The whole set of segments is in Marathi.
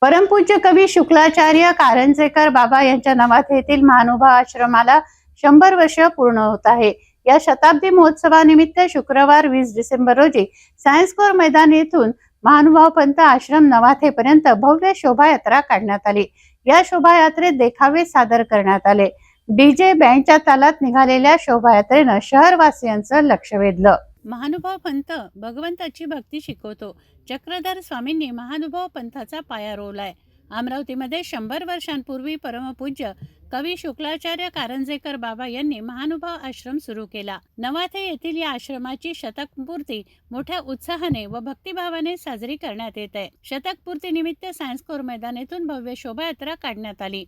परमपूज्य कवी शुक्लाचार्य कारंजेकर बाबा यांच्या नवाथे येथील महानुभाव आश्रमाला 100 वर्ष पूर्ण होत आहे। या शताब्दी महोत्सवानिमित्त शुक्रवार 20 डिसेंबर रोजी सायन्स कोर मैदान येथून महानुभाव पंत आश्रम नवाथेपर्यंत भव्य शोभायात्रा काढण्यात आली। या शोभायात्रेत देखावे सादर करण्यात आले। डीजे बँडच्या तालात निघालेल्या शोभायात्रेनं शहरवासियांचं लक्ष वेधलं। महानुभाव पंथ भगवंताची भक्ती शिकवतो। चक्रधर स्वामींनी महानुभाव पंथाचा पाया रोवलाय। अमरावतीमध्ये 100 वर्षांपूर्वी परमपूज्य कवी शुक्लाचार्य कारंजेकर बाबा यांनी महानुभाव आश्रम सुरू केला। नवाथे येथील या आश्रमाची शतकपूर्ती मोठ्या उत्साहाने व भक्तिभावाने साजरी करण्यात येत आहे। शतकपूर्तीनिमित्त सायन्स कोर मैदान येथून भव्य शोभायात्रा काढण्यात आली।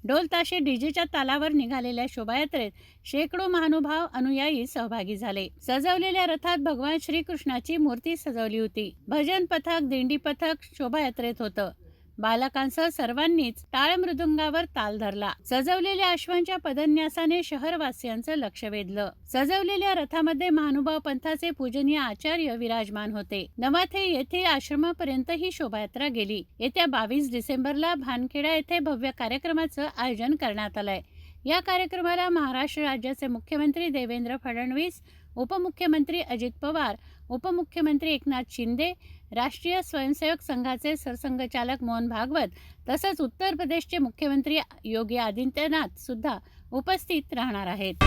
ढोल ताशे डीजेच्या तालावर निघालेल्या शोभायात्रेत शेकडो महानुभाव अनुयायी सहभागी झाले। सजवलेल्या रथात भगवान श्रीकृष्णाची मूर्ती सजवली होती। भजन पथक, दिंडी पथक शोभायात्रेत होतं। बालकांसह सर्वांनीच टाळ मृदुंगावर ताल धरला। सजवलेल्या अश्वांच्या पदन्यासाने शहरवासियांचं लक्ष वेधलं। सजवलेल्या रथामध्ये महानुभाव पंथाचे पूजनीय आचार्य विराजमान होते। नवाथे येथे आश्रमापर्यंत ही शोभायात्रा गेली। येत्या 22 डिसेंबरला भानखेडा येथे भव्य कार्यक्रमाचं आयोजन करण्यात आलंय। या कार्यक्रमाला महाराष्ट्र राज्याचे मुख्यमंत्री देवेंद्र फडणवीस, उपमुख्यमंत्री अजित पवार, उपमुख्यमंत्री एकनाथ शिंदे, राष्ट्रीय स्वयंसेवक संघाचे सरसंघचालक मोहन भागवत तसंच उत्तर प्रदेशचे मुख्यमंत्री योगी आदित्यनाथ सुद्धा उपस्थित राहणार आहेत।